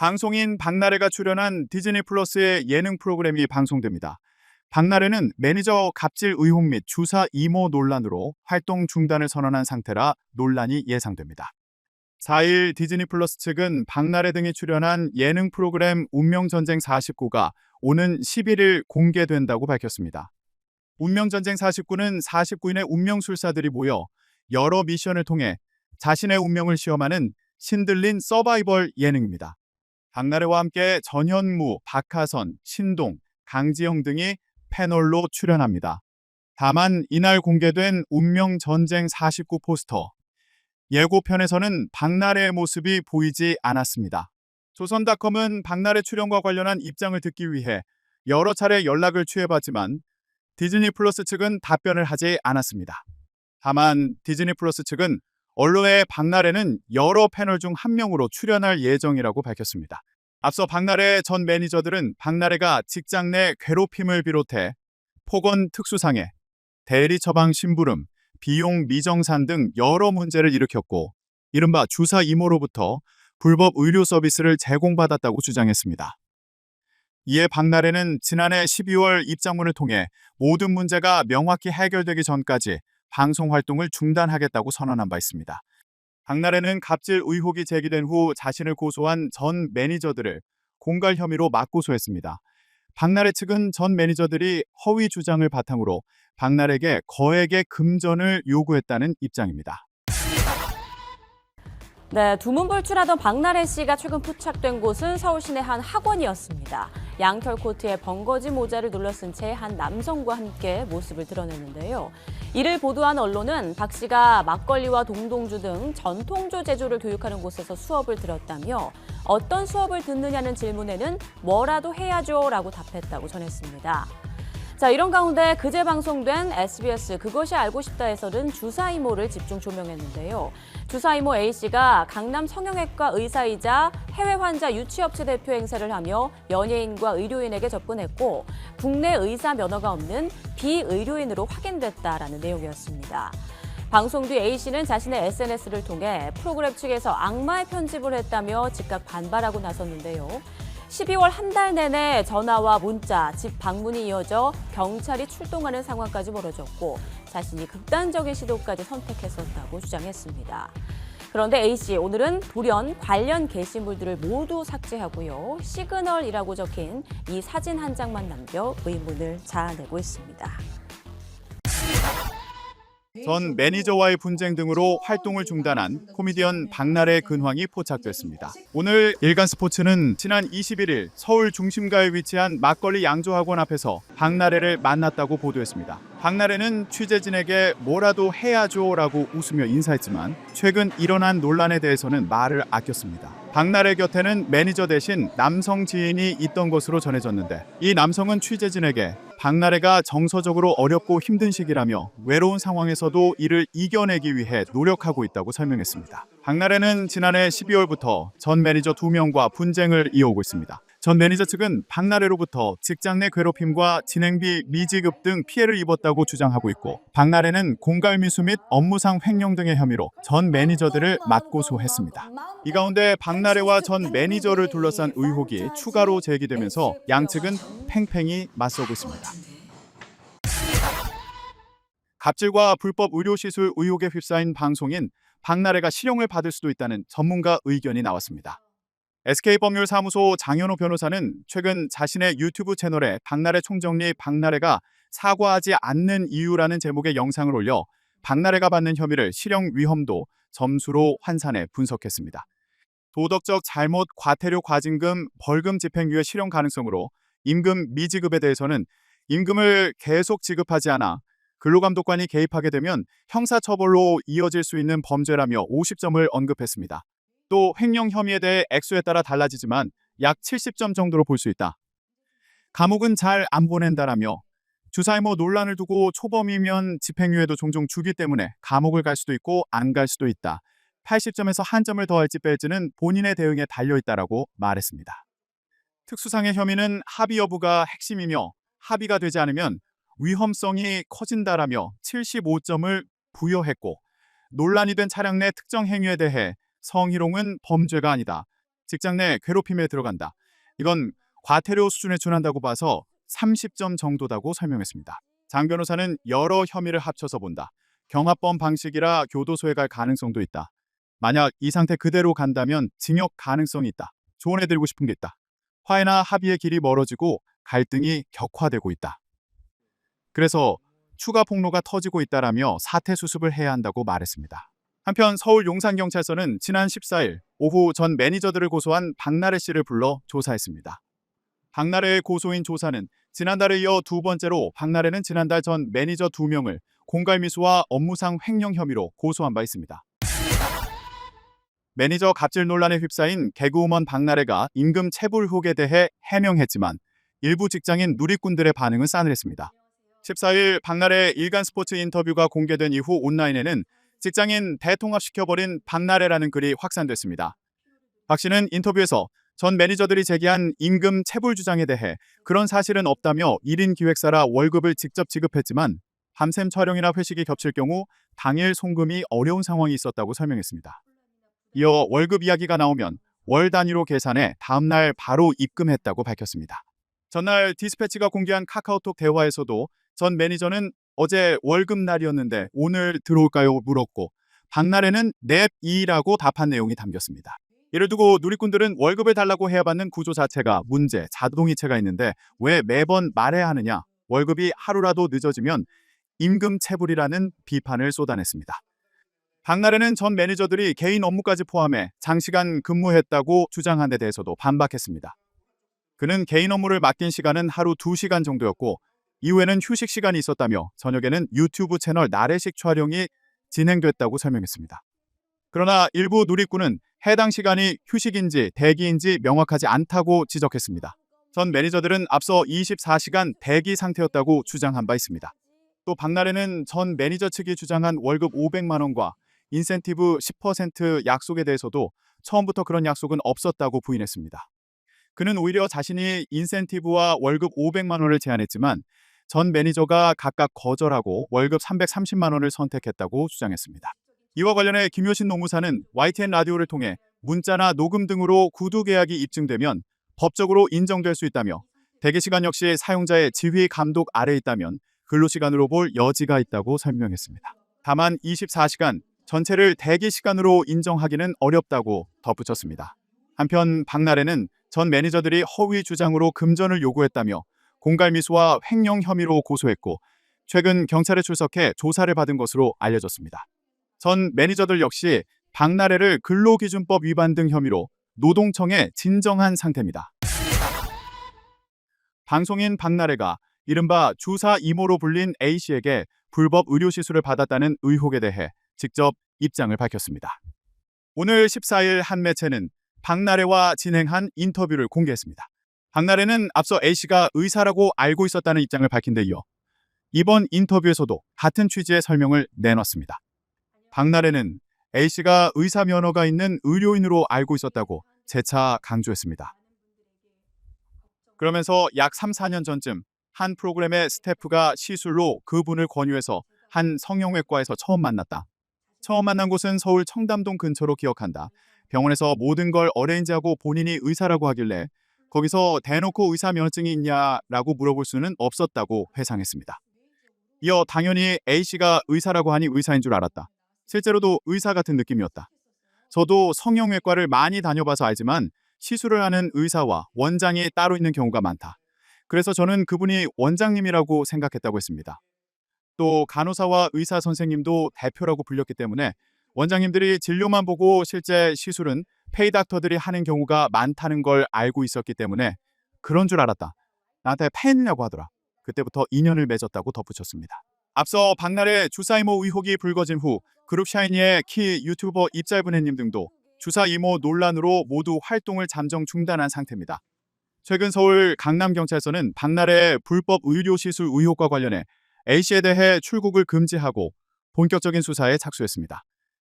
방송인 박나래가 출연한 디즈니 플러스의 예능 프로그램이 방송됩니다. 박나래는 매니저 갑질 의혹 및 주사 이모 논란으로 활동 중단을 선언한 상태라 논란이 예상됩니다. 4일 디즈니 플러스 측은 박나래 등이 출연한 예능 프로그램 운명전쟁 49가 오는 11일 공개된다고 밝혔습니다. 운명전쟁 49는 49인의 운명술사들이 모여 여러 미션을 통해 자신의 운명을 시험하는 신들린 서바이벌 예능입니다. 박나래와 함께 전현무, 박하선, 신동, 강지영 등이 패널로 출연합니다. 다만 이날 공개된 운명전쟁 49 포스터, 예고편에서는 박나래의 모습이 보이지 않았습니다. 조선닷컴은 박나래 출연과 관련한 입장을 듣기 위해 여러 차례 연락을 취해봤지만 디즈니 플러스 측은 답변을 하지 않았습니다. 다만 디즈니 플러스 측은 언론에 박나래는 여러 패널 중 한 명으로 출연할 예정이라고 밝혔습니다. 앞서 박나래 전 매니저들은 박나래가 직장 내 괴롭힘을 비롯해 폭언 특수상해, 대리 처방 심부름, 비용 미정산 등 여러 문제를 일으켰고 이른바 주사 이모로부터 불법 의료 서비스를 제공받았다고 주장했습니다. 이에 박나래는 지난해 12월 입장문을 통해 모든 문제가 명확히 해결되기 전까지 방송 활동을 중단하겠다고 선언한 바 있습니다. 박나래는 갑질 의혹이 제기된 후 자신을 고소한 전 매니저들을 공갈 혐의로 맞고소했습니다. 박나래 측은 전 매니저들이 허위 주장을 바탕으로 박나래에게 거액의 금전을 요구했다는 입장입니다. 네, 두문불출하던 박나래 씨가 최근 포착된 곳은 서울 시내 한 학원이었습니다. 양털 코트에 벙거지 모자를 눌러쓴 채 한 남성과 함께 모습을 드러냈는데요. 이를 보도한 언론은 박 씨가 막걸리와 동동주 등 전통주 제조를 교육하는 곳에서 수업을 들었다며 어떤 수업을 듣느냐는 질문에는 뭐라도 해야죠라고 답했다고 전했습니다. 자, 이런 가운데 그제 방송된 SBS 그것이 알고 싶다에서는 주사 이모를 집중 조명했는데요. 주사 이모 A씨가 강남 성형외과 의사이자 해외 환자 유치업체 대표 행세를 하며 연예인과 의료인에게 접근했고 국내 의사 면허가 없는 비의료인으로 확인됐다라는 내용이었습니다. 방송 뒤 A씨는 자신의 SNS를 통해 프로그램 측에서 악마의 편집을 했다며 즉각 반발하고 나섰는데요. 12월 한 달 내내 전화와 문자, 집 방문이 이어져 경찰이 출동하는 상황까지 벌어졌고 자신이 극단적인 시도까지 선택했었다고 주장했습니다. 그런데 A씨, 오늘은 돌연 관련 게시물들을 모두 삭제하고요. 시그널이라고 적힌 이 사진 한 장만 남겨 의문을 자아내고 있습니다. 전 매니저와의 분쟁 등으로 활동을 중단한 코미디언 박나래의 근황이 포착됐습니다. 오늘 일간스포츠는 지난 21일 서울 중심가에 위치한 막걸리 양조학원 앞에서 박나래를 만났다고 보도했습니다. 박나래는 취재진에게 뭐라도 해야죠라고 웃으며 인사했지만 최근 일어난 논란에 대해서는 말을 아꼈습니다. 박나래 곁에는 매니저 대신 남성 지인이 있던 것으로 전해졌는데 이 남성은 취재진에게 박나래가 정서적으로 어렵고 힘든 시기라며 외로운 상황에서도 이를 이겨내기 위해 노력하고 있다고 설명했습니다. 박나래는 지난해 12월부터 전 매니저 2명과 분쟁을 이어오고 있습니다. 전 매니저 측은 박나래로부터 직장 내 괴롭힘과 진행비 미지급 등 피해를 입었다고 주장하고 있고 박나래는 공갈미수 및 업무상 횡령 등의 혐의로 전 매니저들을 맞고소했습니다. 이 가운데 박나래와 전 매니저를 둘러싼 의혹이 추가로 제기되면서 양측은 팽팽히 맞서고 있습니다. 갑질과 불법 의료시술 의혹에 휩싸인 방송인 박나래가 실형을 받을 수도 있다는 전문가 의견이 나왔습니다. SK법률사무소 장현호 변호사는 최근 자신의 유튜브 채널에 박나래 총정리 박나래가 사과하지 않는 이유라는 제목의 영상을 올려 박나래가 받는 혐의를 실형 위험도 점수로 환산해 분석했습니다. 도덕적 잘못, 과태료, 과징금, 벌금 집행유예 실형 가능성으로 임금 미지급에 대해서는 임금을 계속 지급하지 않아 근로감독관이 개입하게 되면 형사처벌로 이어질 수 있는 범죄라며 50점을 언급했습니다. 또 횡령 혐의에 대해 액수에 따라 달라지지만 약 70점 정도로 볼 수 있다. 감옥은 잘 안 보낸다라며 주사이모 논란을 두고 초범이면 집행유예도 종종 주기 때문에 감옥을 갈 수도 있고 안 갈 수도 있다. 80점에서 한 점을 더할지 뺄지는 본인의 대응에 달려있다라고 말했습니다. 특수상해 혐의는 합의 여부가 핵심이며 합의가 되지 않으면 위험성이 커진다라며 75점을 부여했고 논란이 된 차량 내 특정 행위에 대해 성희롱은 범죄가 아니다. 직장 내 괴롭힘에 들어간다. 이건 과태료 수준에 준한다고 봐서 30점 정도다고 설명했습니다. 장 변호사는 여러 혐의를 합쳐서 본다. 경합범 방식이라 교도소에 갈 가능성도 있다. 만약 이 상태 그대로 간다면 징역 가능성이 있다. 조언해드리고 싶은 게 있다. 화해나 합의의 길이 멀어지고 갈등이 격화되고 있다. 그래서 추가 폭로가 터지고 있다라며 사태 수습을 해야 한다고 말했습니다. 한편 서울 용산경찰서는 지난 14일 오후 전 매니저들을 고소한 박나래 씨를 불러 조사했습니다. 박나래의 고소인 조사는 지난달에 이어 두 번째로 박나래는 지난달 전 매니저 2명을 공갈미수와 업무상 횡령 혐의로 고소한 바 있습니다. 매니저 갑질 논란에 휩싸인 개그우먼 박나래가 임금 체불 의혹에 대해 해명했지만 일부 직장인 누리꾼들의 반응은 싸늘했습니다. 14일 박나래 일간스포츠 인터뷰가 공개된 이후 온라인에는 직장인 대통합시켜버린 박나래라는 글이 확산됐습니다. 박 씨는 인터뷰에서 전 매니저들이 제기한 임금 체불 주장에 대해 그런 사실은 없다며 1인 기획사라 월급을 직접 지급했지만 밤샘 촬영이나 회식이 겹칠 경우 당일 송금이 어려운 상황이 있었다고 설명했습니다. 이어 월급 이야기가 나오면 월 단위로 계산해 다음날 바로 입금했다고 밝혔습니다. 전날 디스패치가 공개한 카카오톡 대화에서도 전 매니저는 어제 월급 날이었는데 오늘 들어올까요? 물었고 박나래는 냅2라고 답한 내용이 담겼습니다. 이를 두고 누리꾼들은 월급을 달라고 해야 받는 구조 자체가 문제, 자동이체가 있는데 왜 매번 말해야 하느냐, 월급이 하루라도 늦어지면 임금 체불이라는 비판을 쏟아냈습니다. 박나래는 전 매니저들이 개인 업무까지 포함해 장시간 근무했다고 주장한 데 대해서도 반박했습니다. 그는 개인 업무를 맡긴 시간은 하루 2시간 정도였고 이후에는 휴식 시간이 있었다며 저녁에는 유튜브 채널 나래식 촬영이 진행됐다고 설명했습니다. 그러나 일부 누리꾼은 해당 시간이 휴식인지 대기인지 명확하지 않다고 지적했습니다. 전 매니저들은 앞서 24시간 대기 상태였다고 주장한 바 있습니다. 또 박나래는 전 매니저 측이 주장한 월급 500만 원과 인센티브 10% 약속에 대해서도 처음부터 그런 약속은 없었다고 부인했습니다. 그는 오히려 자신이 인센티브와 월급 500만 원을 제안했지만 전 매니저가 각각 거절하고 월급 330만 원을 선택했다고 주장했습니다. 이와 관련해 김효신 노무사는 YTN 라디오를 통해 문자나 녹음 등으로 구두 계약이 입증되면 법적으로 인정될 수 있다며 대기시간 역시 사용자의 지휘 감독 아래에 있다면 근로시간으로 볼 여지가 있다고 설명했습니다. 다만 24시간 전체를 대기시간으로 인정하기는 어렵다고 덧붙였습니다. 한편 박나래는 전 매니저들이 허위 주장으로 금전을 요구했다며 공갈미수와 횡령 혐의로 고소했고 최근 경찰에 출석해 조사를 받은 것으로 알려졌습니다. 전 매니저들 역시 박나래를 근로기준법 위반 등 혐의로 노동청에 진정한 상태입니다. 방송인 박나래가 이른바 주사 이모로 불린 A씨에게 불법 의료시술을 받았다는 의혹에 대해 직접 입장을 밝혔습니다. 오늘 14일 한 매체는 박나래와 진행한 인터뷰를 공개했습니다. 박나래는 앞서 A씨가 의사라고 알고 있었다는 입장을 밝힌 데 이어 이번 인터뷰에서도 같은 취지의 설명을 내놨습니다. 박나래는 A씨가 의사 면허가 있는 의료인으로 알고 있었다고 재차 강조했습니다. 그러면서 약 3, 4년 전쯤 한 프로그램의 스태프가 시술로 그분을 권유해서 한 성형외과에서 처음 만났다. 처음 만난 곳은 서울 청담동 근처로 기억한다. 병원에서 모든 걸 어레인지하고 본인이 의사라고 하길래 거기서 대놓고 의사 면허증이 있냐라고 물어볼 수는 없었다고 회상했습니다. 이어 당연히 A씨가 의사라고 하니 의사인 줄 알았다. 실제로도 의사 같은 느낌이었다. 저도 성형외과를 많이 다녀봐서 알지만 시술을 하는 의사와 원장이 따로 있는 경우가 많다. 그래서 저는 그분이 원장님이라고 생각했다고 했습니다. 또 간호사와 의사 선생님도 대표라고 불렸기 때문에 원장님들이 진료만 보고 실제 시술은 페이닥터들이 하는 경우가 많다는 걸 알고 있었기 때문에 그런 줄 알았다. 나한테 팬이라고 하더라. 그때부터 인연을 맺었다고 덧붙였습니다. 앞서 박나래 주사 이모 의혹이 불거진 후 그룹 샤이니의 키 유튜버 입잘분해님 등도 주사 이모 논란으로 모두 활동을 잠정 중단한 상태입니다. 최근 서울 강남경찰서는 박나래의 불법 의료시술 의혹과 관련해 A씨에 대해 출국을 금지하고 본격적인 수사에 착수했습니다.